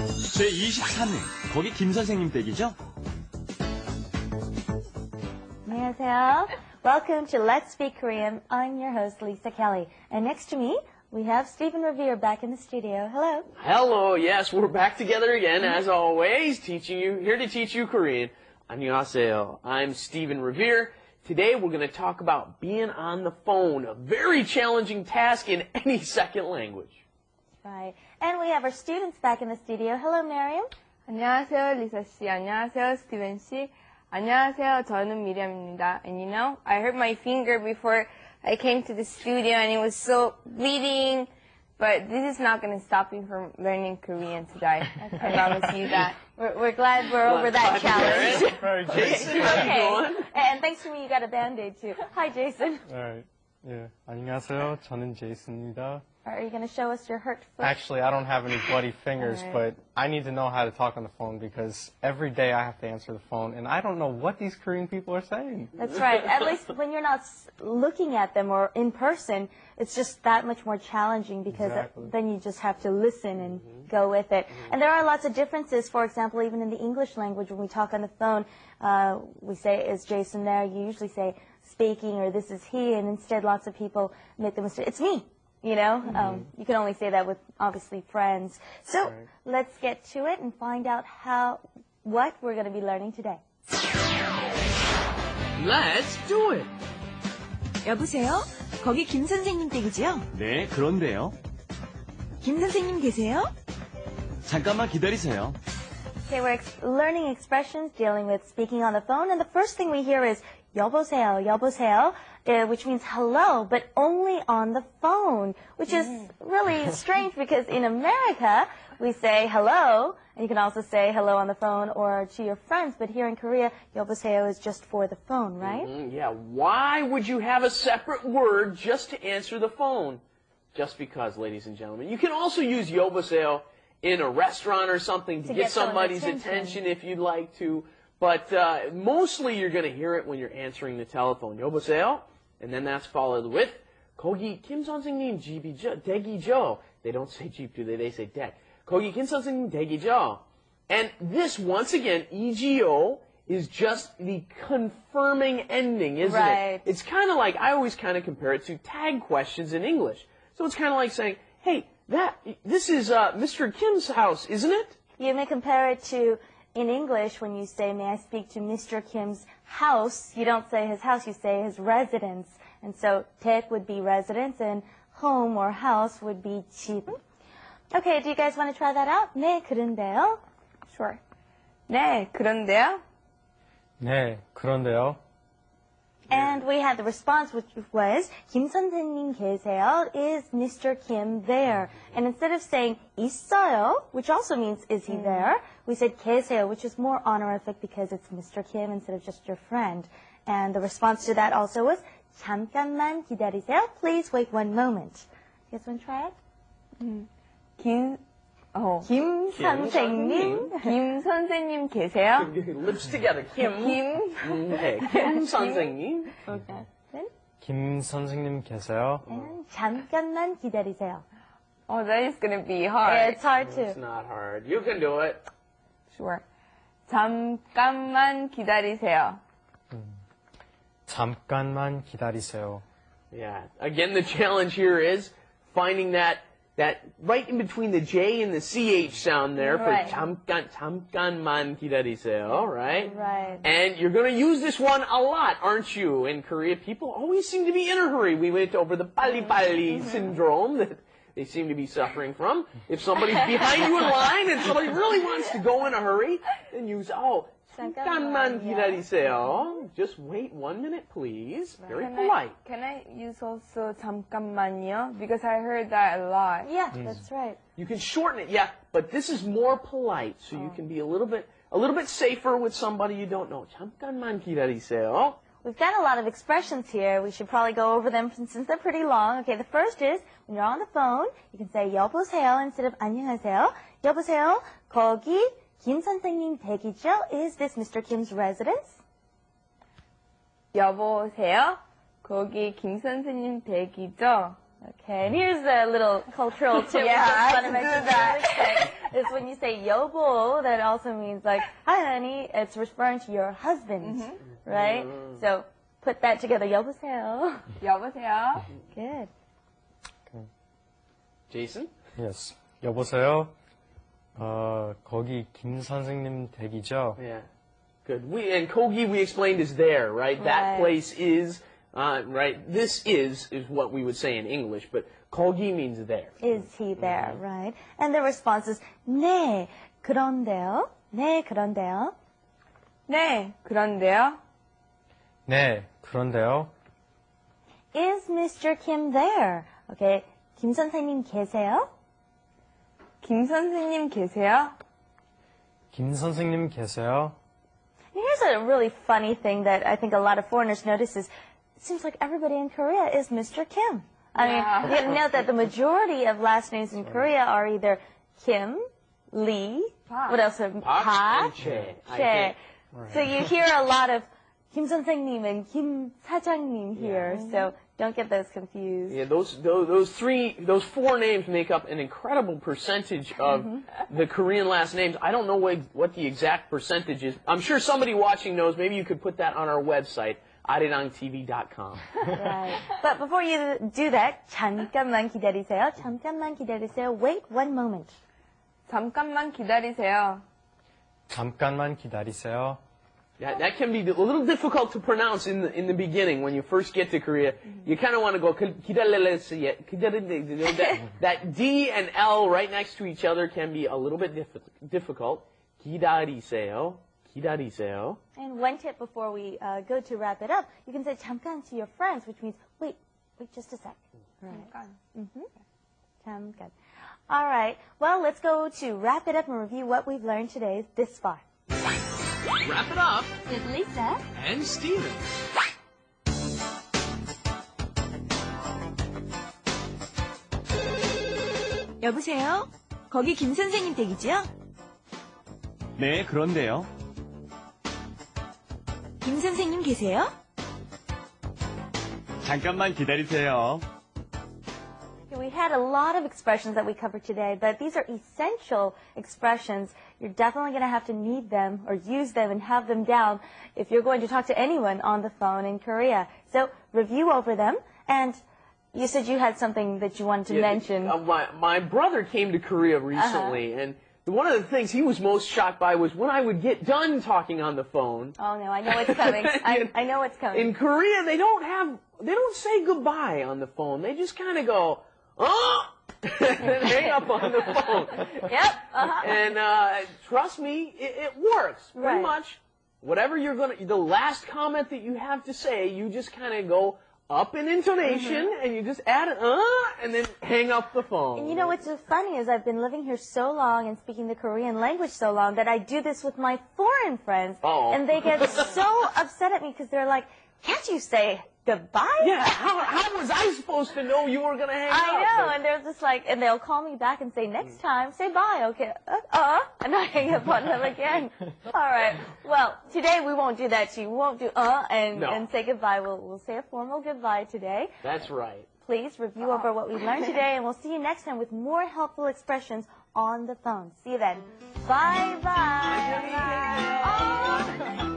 제23회, 거기 김 선생님 댁이죠? 안녕하세요. Welcome to Let's Speak Korean. I'm your host, Lisa Kelly. And next to me, we have Stephen Revere back in the studio. Hello. Hello, yes, we're back together again, as always, here to teach you Korean. 안녕하세요. I'm Stephen Revere. Today we're going to talk about being on the phone, a very challenging task in any second language. Right. And we have our students back in the studio. Hello, Miriam. 안녕하세요, 리사 씨. 안녕하세요, 스티븐 씨. 안녕하세요, 저는 미리암입니다. And you know, I hurt my finger before I came to the studio and it was so bleeding. But this is not going to stop me from learning Korean today. I promise you that. We're glad we're over that challenge. Right, Jason, how you doing? And thanks to me, you got a Band-Aid too. Hi, Jason. All right. Yeah. 안녕하세요. 저는 제이슨입니다. Are you going to show us your hurt foot? Actually, I don't have any bloody fingers, but I need to know how to talk on the phone because every day I have to answer the phone, and I don't know what these Korean people are saying. That's right. At least when you're not looking at them or in person, it's just that much more challenging because then you just have to listen and go with it. And there are lots of differences. For example, even in the English language, when we talk on the phone, we say, is Jason there? You usually say speaking or this is he, and instead lots of people make the mistake, it's me. You know, you can only say that with, obviously, friends. So let's get to it and find out what we're going to be learning today. Let's do it. 여보세요? 거기 김 선생님 댁이지요? 네, 그런데요. 김 선생님 계세요? 잠깐만 기다리세요. Okay, we're learning expressions dealing with speaking on the phone, and the first thing we hear is 여보세요, 여보세요, which means hello, but only on the phone, which is really strange because in America, we say hello, and you can also say hello on the phone or to your friends, but here in Korea, 여보세요 is just for the phone, right? Yeah, why would you have a separate word just to answer the phone? Just because, ladies and gentlemen. You can also use 여보세요 in a restaurant or something to get somebody's attention if you'd like to. But mostly you're going to hear it when you're answering the telephone. 여보세요? And then that's followed with 거기 김 선생님 집이죠? 댁이죠? They don't say 집, do they? They say 댁. 거기 김 선생님 댁이죠? And this, once again, EGO is just the confirming ending, isn't it? It's kind of like, I always kind of compare it to tag questions in English. So it's kind of like saying, hey, this is Mr. Kim's house, isn't it? You may compare it to, in English, when you say, may I speak to Mr. Kim's house, you don't say his house, you say his residence. And so, 댁 would be residence, and home or house would be 집. Okay, do you guys want to try that out? 네, 그런데요. Sure. 네, 그런데요. 네, 그런데요. And we had the response, which was, 김 선생님 계세요? Is Mr. Kim there? And instead of saying 있어요, which also means is he there, we said 계세요, which is more honorific because it's Mr. Kim instead of just your friend. And the response to that also was, 잠깐만 기다리세요. Please wait one moment. You guys want to try it? 김 선생님. 김 선생님 계세요? Lips together. 김 선생님. Okay. Then, 김 선생님 계세요? and 잠깐만 기다리세요. Oh, that is going to be hard. Yeah, it's hard It's too. not hard. You can do it. Sure. 잠깐만 기다리세요. 잠깐만 기다리세요. Yeah. Again, the challenge here is finding that right in between the J and the CH sound there for 잠깐만 기다리세요, right? Right. And you're going to use this one a lot, aren't you? In Korea, people always seem to be in a hurry. We went over the 빨리빨리 syndrome that they seem to be suffering from. If somebody's behind you in line and somebody really wants to go in a hurry, then use, 잠깐만 기다리세요. Just wait 1 minute, please. Very polite. Can I use also 잠깐만요? Because I heard that a lot. Yeah, that's right. You can shorten it, yeah, but this is more polite, so you can be a little bit safer with somebody you don't know. 잠깐만 기다리세요. We've got a lot of expressions here. We should probably go over them since they're pretty long. Okay, the first is when you're on the phone, you can say 여보세요 instead of 안녕하세요. 여보세요, 거기 김 선생님 댁이죠? Is this Mr. Kim's residence? 여보세요? 거기 김 선생님 댁이죠? Okay, and here's a little cultural tip. Yeah, I just wanna have to do mention that. really quick, is when you say yobo, that also means like, hi honey, it's referring to your husband, right? So put that together, 여보세요. 여보세요. Good. Jason? Yes. 여보세요. 거기 김 선생님 댁이죠? Yeah. Good. And Kogi, we explained, is there, right? That Right. place is, right? This is what we would say in English, but Kogi means there. Is he there, right? And the response is, 네, 그런데요. 네, 그런데요. 네, 그런데요. 네, 그런데요. Is Mr. Kim there? Okay, 김 선생님 계세요? 김 선생님 계세요? 김 선생님 계세요? Here's a really funny thing that I think a lot of foreigners notice is, it seems like everybody in Korea is Mr. Kim. I mean, you have to note that the majority of last names in Korea are either Kim, Lee, what else? Park and Che, I think. So you hear a lot of Kim 선생님 and Kim 사장님 here, so don't get those confused. Yeah, those four names make up an incredible percentage of the Korean last names. I don't know what the exact percentage is. I'm sure somebody watching knows. Maybe you could put that on our website, arirangtv.com. Right. But before you do that, 잠깐만 기다리세요. 잠깐만 기다리세요. Wait one moment. 잠깐만 기다리세요. 잠깐만 기다리세요. That can be a little difficult to pronounce in the beginning when you first get to Korea. You kind of want to go that D and L right next to each other can be a little bit difficult. 기다리세요. 기다리세요. And one tip before we go to wrap it up, you can say 잠깐 to your friends, which means wait just a sec. Right. 잠깐. All right. Well, let's go to wrap it up and review what we've learned today this far. Wrap it up. With Lisa And Steven. 여보세요? 거기 김 선생님 댁이죠? 네, 그런데요. 김 선생님 계세요? 잠깐만 기다리세요. We had a lot of expressions that we covered today, but these are essential expressions. You're definitely going to have to need them or use them and have them down if you're going to talk to anyone on the phone in Korea. So review over them. And you said you had something that you wanted to mention. My brother came to Korea recently, and one of the things he was most shocked by was when I would get done talking on the phone. Oh no, I know what's coming. I know what's coming. In Korea, they don't say goodbye on the phone. They just kind of go, oh, and then hang up on the phone. Yep. And trust me, it works. Pretty Right. much, whatever the last comment that you have to say, you just kind of go up in intonation, and you just add and then hang up the phone. And you know what's so funny is I've been living here so long and speaking the Korean language so long that I do this with my foreign friends. Oh. And they get so upset at me because they're like, can't you say goodbye? Yeah, how was I supposed to know you were going to hang up? I know, and they're just like, and they'll call me back and say, next time, say bye, okay? And I hang up on them again. All right. Well, today we won't do that to you. We won't do and say goodbye. We'll say a formal goodbye today. That's right. Please review over what we learned today, and we'll see you next time with more helpful expressions on the phone. See you then. Bye-bye. Bye. Oh.